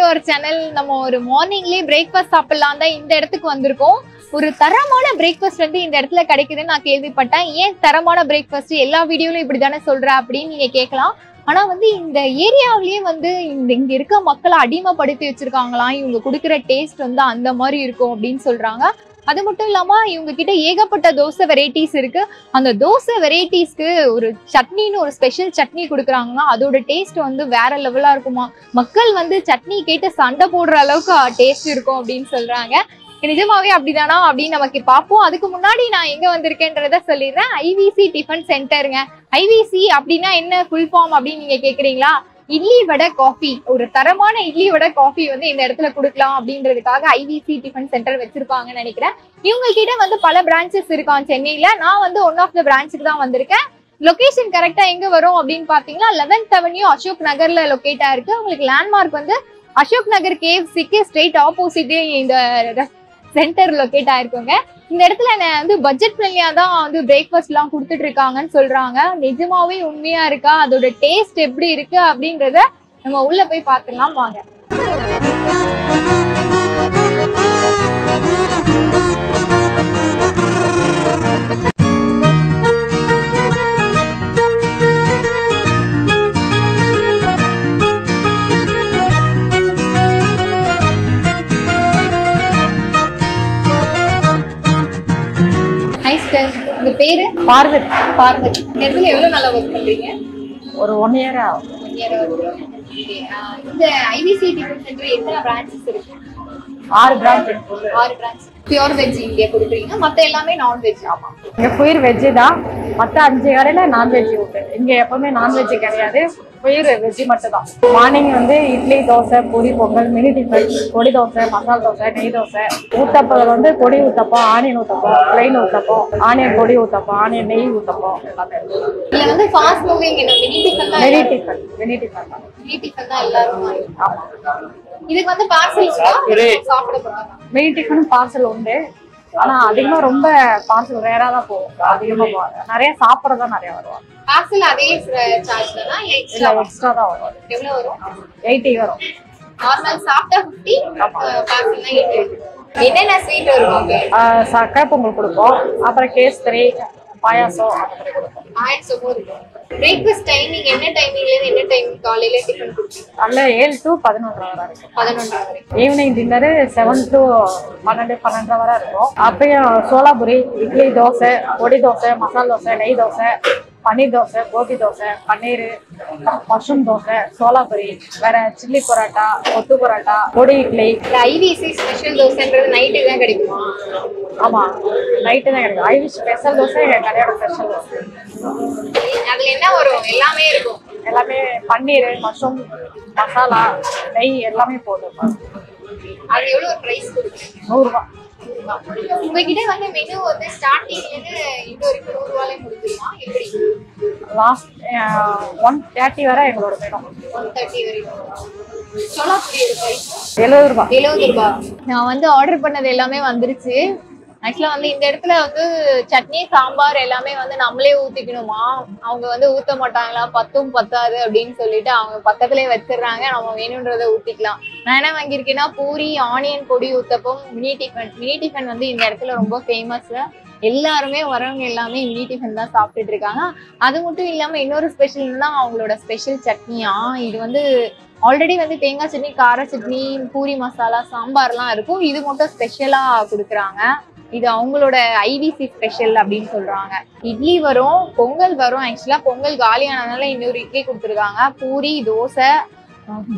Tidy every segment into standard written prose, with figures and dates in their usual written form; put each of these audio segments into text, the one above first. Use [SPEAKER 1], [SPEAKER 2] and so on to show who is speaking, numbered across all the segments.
[SPEAKER 1] To our channel. நம்ம ஒரு மார்னிங்லயே breakfast சாப்பிடலாம் தான் இந்த இடத்துக்கு வந்திருக்கோம். ஒரு தரமான பிரேக்ஃபாஸ்ட் வந்து இந்த இடத்துல கிடைக்குதுன்னு நான் கேள்விப்பட்டேன். ஏன் தரமான பிரேக்ஃபாஸ்ட் எல்லா வீடியோலும் இப்படிதானே சொல்ற அப்படின்னு நீங்க கேட்கலாம். ஆனா வந்து இந்த ஏரியாவிலேயே வந்து இங்க இருக்க மக்களை அடிமைப்படுத்தி வச்சிருக்காங்களாம். இவங்க கொடுக்குற டேஸ்ட் வந்து அந்த மாதிரி இருக்கும் அப்படின்னு சொல்றாங்க. அது மட்டும் இல்லாம இவங்க கிட்ட ஏகப்பட்ட தோசை வெரைட்டிஸ் இருக்கு. அந்த தோசை வெரைட்டிஸ்க்கு ஒரு சட்னின்னு ஒரு ஸ்பெஷல் சட்னி கொடுக்குறாங்கன்னா அதோட டேஸ்ட் வந்து வேற லெவலா இருக்குமா. மக்கள் வந்து சட்னி கேட்டு சண்டை போடுற அளவுக்கு டேஸ்ட் இருக்கும் அப்படின்னு சொல்றாங்க. நிஜமாவே அப்படிதானா அப்படின்னு நமக்கு பார்ப்போம். அதுக்கு முன்னாடி நான் எங்க வந்திருக்கேன்றத சொல்லிடுறேன். IVC tiffin சென்டருங்க. ஐவிசி அப்படின்னா என்ன ஃபுல் ஃபார்ம் அப்படின்னு நீங்க கேக்குறீங்களா? இட்லி வடை காஃபி, ஒரு தரமான இட்லி வடை காஃபி வந்து இந்த இடத்துல கொடுக்கலாம் அப்படின்றதுக்காக ஐவிசி டிஃபன் சென்டர் வச்சிருப்பாங்கன்னு நினைக்கிறேன். இவங்க கிட்ட வந்து பல பிரான்ச்சஸ் இருக்கான் சென்னையில. நான் வந்து ஒன் ஆஃப் த பிரான்ச்சுக்கு தான் வந்திருக்கேன். லொகேஷன் கரெக்டா எங்க வரும் அப்படின்னு பாத்தீங்கன்னா 11th Avenue அசோக் நகர்ல லொகேட்டா இருக்கு. உங்களுக்கு லேண்ட்மார்க் வந்து அசோக் நகர் KFCக்கு ஸ்ட்ரெயிட் ஆப்போசிட்டே இந்த சென்டர் லொகேட் ஆயிருக்குங்க. இந்த இடத்துல வந்து பட்ஜெட் ஃப்ரெண்ட்லியா தான் வந்து பிரேக்ஃபாஸ்ட் எல்லாம் கொடுத்துட்டு இருக்காங்கன்னு சொல்றாங்க. நிஜமாவே உண்மையா இருக்கா, அதோட டேஸ்ட் எப்படி இருக்கு அப்படின்றத நம்ம உள்ள போய் பார்த்துலாம் வாங்க. உங்க பேரு?
[SPEAKER 2] பார்வதி.
[SPEAKER 1] பார்வதி. இந்த இடத்துல எவ்வளவு நாளா ஒர்க் பண்றீங்க?
[SPEAKER 2] ஒரு 1 year ஆகும்.
[SPEAKER 1] 1 year ஆகுது. இந்த ஐவிசி டிஃபன் சென்டர் எத்தனை பிரான்ச்சஸ் இருக்கு?
[SPEAKER 2] 6 பிரான்ச் இருக்கு.
[SPEAKER 1] 6 பிரான்ச். பியூர் வெஜ் இங்கே கொடுக்குறீங்க, மத்த எல்லாமே நான் வெஜ். ஆமா,
[SPEAKER 2] இங்க பியூர் வெஜ் தான். மத்த 5 கடையில நான்வெஜ் உண்டு. இங்க எப்பவுமே நான்வெஜ் கிடையாது, பியூர் வெஜ் மட்டும் தான். மார்னிங் வந்து இட்லி, தோசை, பூரி, பொங்கல், மினி டிஃபன், பொடி தோசை, மசால் தோசை, நெய் தோசை, ஊத்தப்பம் வந்து பொடி uttapam, onion uttapam, plain uttapam, onion பொடி ஊத்தப்பம், ஆனியன் நெய் ஊத்தப்பம் எல்லாமே.
[SPEAKER 1] இல்ல வந்து ஃபாஸ்ட் மூவிங் என்ன மினி டிஃபன் தான்.
[SPEAKER 2] மினி டிஃபன் தான்.
[SPEAKER 1] மினி டிஃபன் தான் எல்லாரும்.
[SPEAKER 2] ஆமா.
[SPEAKER 1] இதுக்கு வந்து பார்சல் சாப்பிட போறாங்க.
[SPEAKER 2] மினி டிஃபன் பார்சல் உண்டு. ஆனா அதிகமா ரொம்ப பார்சல் ரேரா தான் போகும். அதிகமா போவாங்க, நிறைய சாப்பிடறதா நிறைய வருவாங்க.
[SPEAKER 1] பார்சல் அதே சார்ஜ் தானா இல்ல
[SPEAKER 2] எக்ஸ்ட்ரா தான் வரும்?
[SPEAKER 1] எவ்வளவு வரும்?
[SPEAKER 2] 80 வரும்.
[SPEAKER 1] நார்மல் சாப்பிட்டா 50, பார்சல்னா 80. என்னென்ன ஸ்வீட் வரும்?
[SPEAKER 2] சக்கரை பொங்கல் கொடுப்போம், அப்புறம் கேசரி, பாயாசம் அந்த மாதிரி கொடுப்போம்.
[SPEAKER 1] ஆயிரத்துக்கு இருக்கும். பிரேக்ஃபாஸ்ட் டைமிங் என்ன டைமிங்ல இருந்து என்ன டைம் காலையில டிஃபன் கொடுப்பீங்க?
[SPEAKER 2] காலைல 7 to 11 வரை இருக்கும்.
[SPEAKER 1] 11 வரை.
[SPEAKER 2] ஈவினிங் டின்னர் 7 to 12 வரை இருக்கும். அப்பயும் சோளாபுரி, இட்லி, தோசை, பொடி தோசை, மசால் தோசை, நெய் தோசை, பன்னீர் தோசை, கோபி தோசை, பன்னீர், மஷ்ரூம் தோசை, சோளாபுரி, வேற சில்லி பரோட்டா, கொத்து பரோட்டா, பொடி இட்லி.
[SPEAKER 1] ஐவிசி ஸ்பெஷல் தோசைன்றது நைட்டு தான் கிடைக்குமா?
[SPEAKER 2] ஆமா, நைட்டு தான் கிடைக்கும். ஐவிசி ஸ்பெஷல் தோசை எங்க கடையோட ஸ்பெஷல் தோசை.
[SPEAKER 1] அதுல என்ன வரும்? எல்லாமே இருக்கும்.
[SPEAKER 2] எல்லாமே பன்னீர், மஷ்ரூம், மசாலா, நெய் எல்லாமே போட்டுருப்பாங்க.
[SPEAKER 1] அது எவ்வளவு பிரைஸ் கொடுக்குறீங்க?
[SPEAKER 2] 100 ரூபாய்.
[SPEAKER 1] உங்ககிட்ட வந்து மெனு வந்து ஸ்டார்டிங்ல இருந்து இது வரைக்கும் 100 ரூபாயிலே முடிஞ்சிருமா? எப்படி?
[SPEAKER 2] லாஸ்ட் 130 வரை எங்களோட மெனு.
[SPEAKER 1] 130 வரைக்கும். சோளாபுரியோட பிரைஸ்
[SPEAKER 2] 70 ரூபாய்.
[SPEAKER 1] 70 ரூபாய். நான் வந்து ஆர்டர் பண்ணது எல்லாமே வந்துருச்சு. ஆக்சுவலா வந்து இந்த இடத்துல வந்து சட்னி, சாம்பார் எல்லாமே வந்து நம்மளே ஊத்திக்கணுமா. அவங்க வந்து ஊத்த மாட்டாங்களா, பத்தும் பத்தாது அப்படின்னு சொல்லிட்டு அவங்க பக்கத்துலயே வச்சிடுறாங்க. நம்ம வேணும்ன்றதை ஊத்திக்கலாம். நான் என்ன வாங்கியிருக்கேன்னா பூரி, ஆனியன் பொடி uttapam, mini tiffin. Mini tiffin வந்து இந்த இடத்துல ரொம்ப ஃபேமஸ். எல்லாருமே வரவங்க எல்லாமே மினி டிஃபன் தான் சாப்பிட்டுட்டு இருக்காங்க. அது மட்டும் இல்லாம இன்னொரு ஸ்பெஷல் தான் அவங்களோட ஸ்பெஷல் சட்னியா. இது வந்து ஆல்ரெடி வந்து தேங்காய் சட்னி, கார சட்னி, பூரி மசாலா, சாம்பார்லாம் இருக்கும். இது மட்டும் ஸ்பெஷலா கொடுக்குறாங்க. இது அவங்களோட ஐவிசி ஸ்பெஷல் அப்படின்னு சொல்றாங்க. இட்லி வரும், பொங்கல் வரும். ஆக்சுவலா பொங்கல் காலியானதுனால இன்னொரு இட்லி கொடுத்துருக்காங்க. பூரி, தோசை,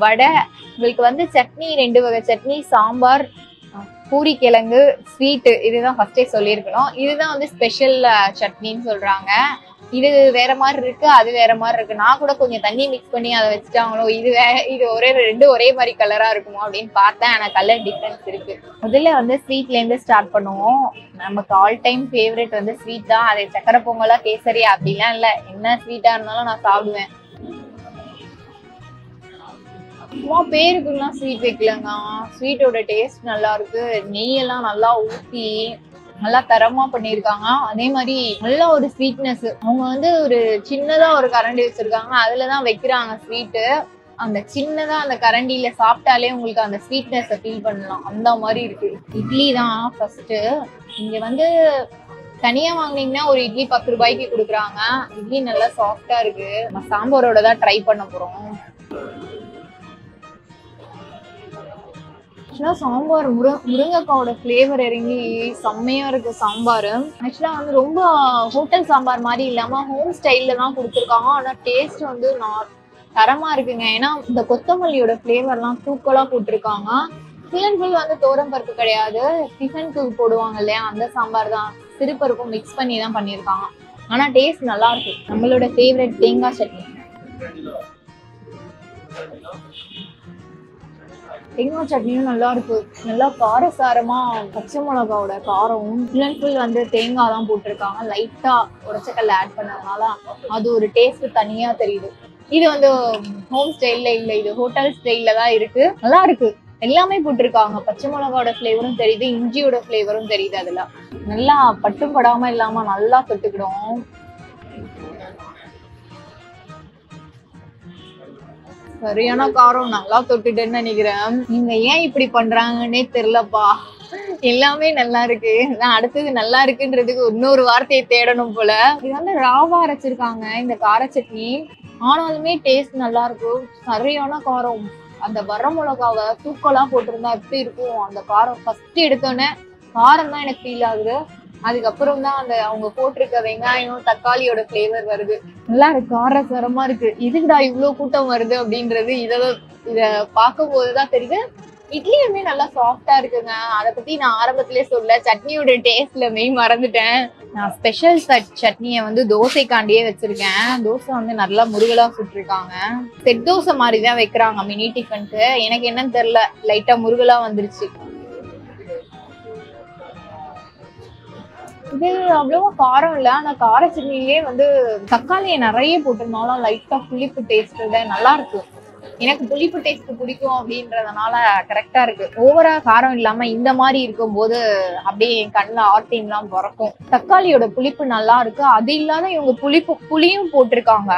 [SPEAKER 1] வடை. உங்களுக்கு வந்து சட்னி 2 வகை சட்னி, சாம்பார், பூரி கிழங்கு, ஸ்வீட்டு. இதுதான் ஃபர்ஸ்டே சொல்லியிருக்கணும். இதுதான் வந்து ஸ்பெஷல் சட்னின்னு சொல்றாங்க. இது வேற மாதிரி இருக்கு, அது வேற மாதிரி இருக்கு. நான் கூட கொஞ்சம் தண்ணி மிக்ஸ் பண்ணி அதை வச்சுட்டாங்களோ, இது ஒரே மாதிரி கலரா இருக்குமோ அப்படின்னு பார்த்தேன். ஆனா கலர் டிஃபரன்ஸ் இருக்கு. முதல்ல வந்து ஸ்வீட்ல இருந்து ஸ்டார்ட் பண்ணுவோம். நமக்கு ஆல் டைம் ஃபேவரட் வந்து ஸ்வீட் தான். அது சக்கரை பொங்கலா, கேசரி அப்படிலாம் இல்ல, என்ன ஸ்வீட்டா இருந்தாலும் நான் சாப்பிடுவேன். சும்மா பேருக்குலாம் ஸ்வீட் வைக்கலங்க. ஸ்வீட்டோட டேஸ்ட் நல்லா இருக்கு. நெய்யெல்லாம் நல்லா ஊத்தி நல்லா தரமா பண்ணிருக்காங்க. அதே மாதிரி நல்ல ஒரு ஸ்வீட்னஸ். அவங்க வந்து ஒரு சின்னதா ஒரு கரண்டி வச்சிருக்காங்க, அதுலதான் வைக்கிறாங்க ஸ்வீட்டு. அந்த சின்னதா அந்த கரண்டியில சாப்பிட்டாலே உங்களுக்கு அந்த ஸ்வீட்னஸ் ஃபீல் பண்ணலாம். அந்த மாதிரி இருக்கு. இட்லி தான் ஃபர்ஸ்ட். இங்க வந்து தனியா வாங்கினீங்கன்னா ஒரு இட்லி 10 ரூபாய்க்கு கொடுக்குறாங்க. இட்லி நல்லா சாஃப்டா இருக்கு. நம்ம சாம்பாரோட தான் ட்ரை பண்ண போறோம். ஆக்சுவலா சாம்பார் முருங்கைக்காவோட ஃபிளேவர் இறங்கி செம்மையா இருக்கு சாம்பார். ஆக்சுவலா வந்து ரொம்ப ஹோட்டல் சாம்பார் மாதிரி இல்லாம ஹோம் ஸ்டைல்ல தான் கொடுத்துருக்காங்க. ஆனா டேஸ்ட் வந்து தரமா இருக்குங்க. ஏன்னா இந்த கொத்தமல்லியோட ஃபிளேவர்லாம் தூக்கலா போட்டிருக்காங்க. ஃபுல் அண்ட் ஃபுல் வந்து தோரம் பருப்பு கிடையாது. டிஃபனுக்கு போடுவாங்க இல்லையா அந்த சாம்பார் தான். சிறுபருப்பும் மிக்ஸ் பண்ணி தான் பண்ணியிருக்காங்க. ஆனா டேஸ்ட் நல்லா இருக்கு. நம்மளோட ஃபேவரட் தேங்காய் சட்னி. தேங்காய் சட்னியும் நல்லா இருக்கு. நல்லா காரசாரமா பச்சை மிளகாவோட காரம் ஃபுல் அண்ட் ஃபுல் வந்து தேங்காய் தான் போட்டிருக்காங்க. லைட்டா உடச்சக்கல்ல ஆட் பண்ணதுனால அது ஒரு டேஸ்ட் தனியா தெரியுது. இது வந்து ஹோம் ஸ்டைல்ல இல்ல, இது ஹோட்டல் ஸ்டைல்ல தான் இருக்கு. நல்லா இருக்கு. எல்லாமே போட்டிருக்காங்க. பச்சை மிளகாவோட ஃபிளேவரும் தெரியுது, இஞ்சியோட ஃபிளேவரும் தெரியுது. அதுல நல்லா பட்டும் படாம இல்லாம நல்லா தொட்டுக்கிடும். சரியான காரம். நல்லா தொட்டுட்டேன்னு நினைக்கிறேன். நீங்க ஏன் இப்படி பண்றாங்கன்னே தெரியலப்பா. எல்லாமே நல்லா இருக்கு. நான் அடுத்தது நல்லா இருக்குன்றதுக்கு இன்னொரு வார்த்தையை தேடணும் போல. இது வந்து ராவா அரைச்சிருக்காங்க இந்த கார சட்னி. ஆனாலுமே டேஸ்ட் நல்லா இருக்கும். சரியான காரம். அந்த வர மிளகாவை தூக்கலா போட்டிருந்தா எப்படி இருக்கும் அந்த காரம். ஃபர்ஸ்ட் எடுத்தோன்னே காரம் தான் எனக்கு ஃபீல் ஆகுது. அதுக்கப்புறம் தான் அந்த அவங்க போட்டிருக்க வெங்காயம் தக்காளியோட ஃபிளேவர் வருது. நல்லா இருக்கு. காரசாரமா இருக்கு. இதுக்குடா இவ்வளவு கூட்டம் வருது அப்படின்றது இத பார்க்கும் போதுதான் தெரியுது. இட்லியுமே நல்லா சாஃப்டா இருக்குங்க. அதை பத்தி நான் ஆரம்பத்திலே சொல்ல. சட்னியோட டேஸ்ட்ல மெய் மறந்துட்டேன். நான் ஸ்பெஷல் சட்னியை வந்து தோசைக்காண்டியே வச்சிருக்கேன். தோசை வந்து நல்லா முருகலா சுட்டிருக்காங்க. செட் தோசை மாதிரிதான் வைக்கிறாங்க மினி டிஃபனுக்கு. எனக்கு என்னன்னு தெரியல, லைட்டா முருகலா வந்துருச்சு. இது அவ்வளவா காரம் இல்ல. ஆனா கார சட்னிலே வந்து தக்காளியை நிறைய போட்டிருந்தாலும் லைட்டா புளிப்பு டேஸ்டோட நல்லா இருக்கு. எனக்கு புளிப்பு டேஸ்ட் பிடிக்கும் அப்படின்றதுனால கரெக்டா இருக்கு. ஓவரா காரம் இல்லாம இந்த மாதிரி இருக்கும் போது அப்படியே என் கண்ணுல ஆர்டின்லாம் பிறக்கும். தக்காளியோட புளிப்பு நல்லா இருக்கு. அது இல்லாத இவங்க புளியும் போட்டிருக்காங்க.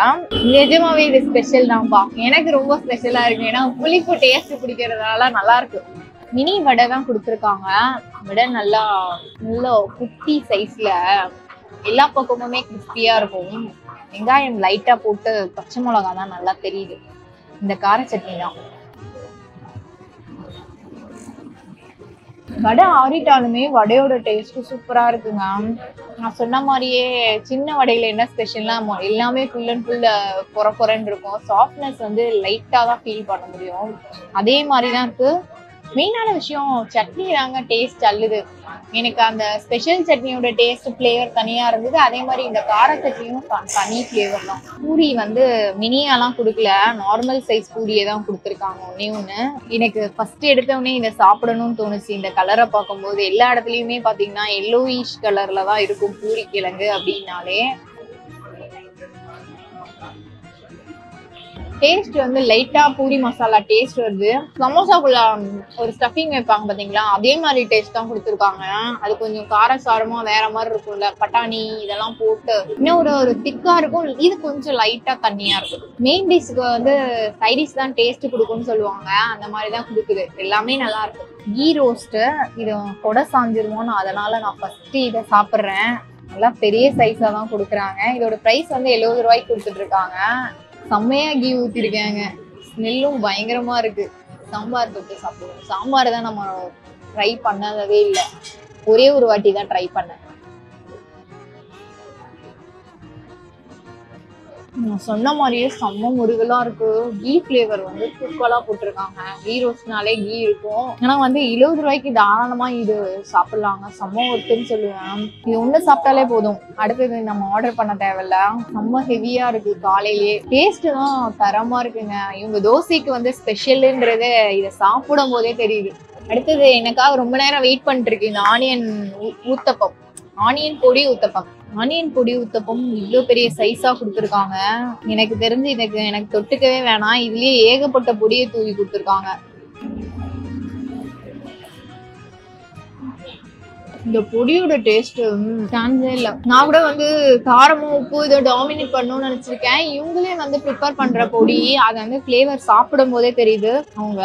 [SPEAKER 1] நிஜமாவே இது ஸ்பெஷல் தான்ப்பா. எனக்கு ரொம்ப ஸ்பெஷலா இருக்கு. ஏன்னா புளிப்பு டேஸ்ட் பிடிக்கிறதுனால நல்லா இருக்கு. மினி வடை தான் கொடுத்துருக்காங்க. வடை நல்லா குட்டி சைஸ்ல எல்லா பக்கமுமே கிறிஸ்பியா இருக்கும். வெங்காயம் லைட்டா போட்டு பச்சை மிளகா தான் நல்லா தெரியுது. இந்த கார சட்னி தான். வடை ஆறிட்டாலுமே வடையோட டேஸ்ட் சூப்பரா இருக்குங்க. நான் சொன்ன மாதிரியே சின்ன வடையில என்ன ஸ்பெஷல்னா எல்லாமே ஃபுல் அண்ட் ஃபுல் பொறன்னு இருக்கும். சாஃப்ட்னஸ் வந்து லைட்டா தான் ஃபீல் பண்ண முடியும். அதே மாதிரிதான் இருக்கு. மெயினான விஷயம் சட்னி தாங்க டேஸ்ட் அல்லுது. எனக்கு அந்த ஸ்பெஷல் சட்னியோட டேஸ்ட் ஃபிளேவர் தனியா இருந்தது. அதே மாதிரி இந்த கார சட்னியும் தனி ஃபிளேவர் தான். பூரி வந்து மினியாலாம் கொடுக்கல, நார்மல் சைஸ் பூரியை தான் கொடுத்துருக்காங்க. ஒண்ணு எனக்கு ஃபர்ஸ்ட் எடுத்தவொடனே இதை சாப்பிடணும்னு தோணுச்சு. இந்த கலரை பார்க்கும்போது எல்லா இடத்துலயுமே பாத்தீங்கன்னா எல்லோயிஷ் கலர்ல தான் இருக்கும் பூரி கிழங்கு அப்படின்னாலே. டேஸ்ட் வந்து லைட்டா பூரி மசாலா டேஸ்ட் வருது. சமோசாக்குள்ள ஒரு ஸ்டஃபிங் வைப்பாங்க பாத்தீங்களா, அதே மாதிரி டேஸ்ட் தான் கொடுத்துருக்காங்க. அது கொஞ்சம் காரசாரமா வேற மாதிரி இருக்கும்ல, பட்டாணி இதெல்லாம் போட்டு இன்னும் ஒரு திக்கா இருக்கும். இது கொஞ்சம் லைட்டா தண்ணியா இருக்கும். மெயின் டிஷ்க்கு வந்து சைடிஷ் தான் டேஸ்ட் கொடுக்கும்னு சொல்லுவாங்க. அந்த மாதிரிதான் கொடுக்குது. எல்லாமே நல்லா இருக்கும். கீ ரோஸ்ட் இது கொடை சாஞ்சிருமோன்னு அதனால நான் ஃபர்ஸ்ட் இதை சாப்பிட்றேன். நல்லா பெரிய சைஸா தான் கொடுக்குறாங்க. இதோட பிரைஸ் வந்து 70 ரூபாய்க்கு கொடுத்துட்டு இருக்காங்க. செம்மையா கீ ஊத்திருக்காங்க. ஸ்மெல்லும் பயங்கரமா இருக்கு. சாம்பார் தொட்டு சாப்பிடுவோம். சாம்பார் தான் நம்ம ட்ரை பண்ணதவே இல்லை. ஒரே ஒரு வாட்டி தான் ட்ரை பண்ணேன். நான் சொன்ன மாதிரியே செம்ம முருகலா இருக்கு. கீ ஃபிளேவர் வந்து தூக்கலா போட்டிருக்காங்க. கீ ரோஸ்ட்னாலே கீ இருக்கும். ஆனா வந்து 70 ரூபாய்க்கு தாராளமா இது சாப்பிடலாங்க. செம்ம ஒருத்துன்னு சொல்லுவேன். இது ஒண்ணு சாப்பிட்டாலே போதும். அடுத்தது நம்ம ஆர்டர் பண்ண தேவையில்ல. செம்ம ஹெவியா இருக்கு. காலையிலேயே டேஸ்ட் தான் தரமா இருக்குங்க. இவங்க தோசைக்கு வந்து ஸ்பெஷல்ன்றது இதை சாப்பிடும் போதே தெரியுது. அடுத்தது எனக்காக ரொம்ப நேரம் வெயிட் பண்ணிட்டு இருக்கு இந்த ஆனியன் ஊத்தப்பம், ஆனியன் பொடி ஊத்தப்பம். ஆனியன் பொடி ஊத்தப்பம் இவ்வளோ பெரிய சைஸா கொடுத்துருக்காங்க. எனக்கு தெரிஞ்சு எனக்கு தொட்டுக்கவே வேணாம். இதுலயே ஏகப்பட்ட பொடியை தூவி கொடுத்துருக்காங்க. இந்த பொடியோட டேஸ்ட் சான்ஸே இல்ல. நான் கூட வந்து காரமும் உப்பு இதை டாமினேட் பண்ணணும்னு நினைச்சிருக்கேன். இவங்களே வந்து ப்ரிப்பேர் பண்ற பொடி அது வந்து ஃபிளேவர் சாப்பிடும் போதே தெரியுது. அவங்க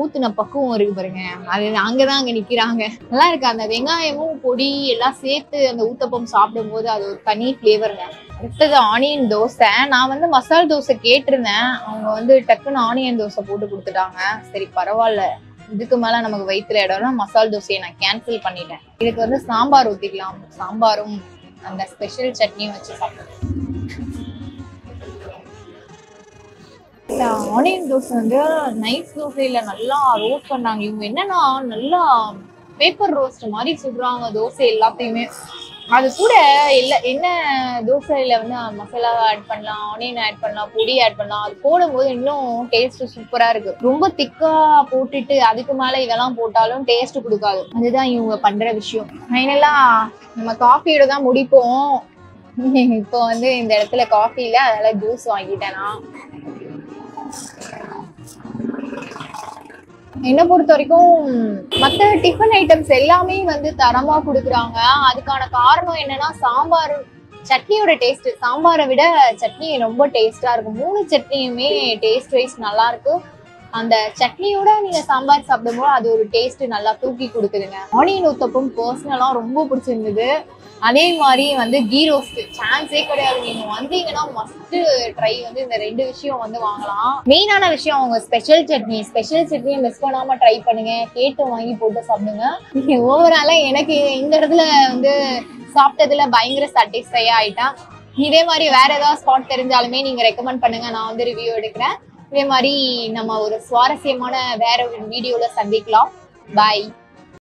[SPEAKER 1] ஊத்துன பக்குவம் இருக்கு பாருங்க, அது அங்கதான் அங்க நிக்கிறாங்க. நல்லா இருக்கு. அந்த வெங்காயமும் பொடி எல்லாம் சேர்த்து அந்த ஊத்தப்பம் சாப்பிடும் போது அது ஒரு தனி ஃபிளேவருங்க. அடுத்தது ஆனியன் தோசை. நான் வந்து மசால் தோசை கேட்டிருந்தேன், அவங்க வந்து டக்குன்னு ஆனியன் தோசை போட்டு கொடுத்துட்டாங்க. சரி பரவாயில்ல, இதுக்கு மேல நமக்கு வயிற்றுல இடம்னா மசால் தோசையை நான் கேன்சல் பண்ணிட்டேன். இதுக்கு வந்து சாம்பார் ஊத்திக்கலாம். சாம்பாரும் அந்த ஸ்பெஷல் சட்னியும் வச்சு சாப்பிடுறேன். ஆனியன் தோசை வந்து நைஸ் தோசையில நல்லா ரோஸ்ட் பண்ணாங்க. இவங்க என்னன்னா நல்லா பேப்பர் ரோஸ்ட் மாதிரி சுடுறாங்க தோசை எல்லாத்தையுமே. அது கூட என்ன தோசையில வந்து மசாலா ஆட் பண்ணலாம், ஆனியன் ஆட் பண்ணலாம், பொடி ஆட் பண்ணலாம். அது போடும்போது இன்னும் டேஸ்ட் சூப்பரா இருக்கு. ரொம்ப திக்கா போட்டுட்டு அதுக்கு மேல இதெல்லாம் போட்டாலும் டேஸ்ட் கொடுக்காது. அதுதான் இவங்க பண்ற விஷயம். ஃபைனலா நம்ம காஃபியோட தான் முடிப்போம். இப்போ வந்து இந்த இடத்துல காஃபி இல்ல, அதனால ஜூஸ் வாங்கிட்டேனா. என்ன பொறுத்த வரைக்கும் மற்ற டிஃபன் ஐட்டம்ஸ் எல்லாமே வந்து தரமா கொடுக்குறாங்க. அதுக்கான காரணம் என்னன்னா சாம்பார் சட்னியோட டேஸ்ட். சாம்பாரை விட சட்னி ரொம்ப டேஸ்டா இருக்கும். 3 சட்னியுமே டேஸ்ட் வைஸ் நல்லா இருக்கு. அந்த சட்னியோட நீங்க சாம்பார் சாப்பிடும்போது அது ஒரு டேஸ்ட் நல்லா தூக்கி கொடுக்குதுங்க. ஆனியன் ஊத்தப்பம் பர்சனலா ரொம்ப பிடிச்சிருந்தது. அதே மாதிரி வந்து கீ ரோஸ்ட் சான்ஸே கிடையாது. நீங்க வந்தீங்கன்னா மஸ்ட் ட்ரை வந்து இந்த 2 விஷயம் வந்து வாங்கலாம். மெயினான விஷயம் அவங்க ஸ்பெஷல் சட்னியை மிஸ் பண்ணாம ட்ரை பண்ணுங்க. கேட்டு வாங்கி போட்டு சாப்பிடுங்க. ஓவராலா எனக்கு இந்த இடத்துல வந்து சாப்பிட்டதுல பயங்கர சாட்டிஸ்ஃபையா ஆயிட்டேன். இதே மாதிரி வேற ஏதாவது ஸ்பாட் தெரிஞ்சாலுமே நீங்க ரெக்கமெண்ட் பண்ணுங்க, நான் வந்து ரிவ்யூ எடுக்கிறேன். இதே மாதிரி நம்ம ஒரு சுவாரஸ்யமான வேற ஒரு வீடியோல சந்திக்கலாம். பாய்.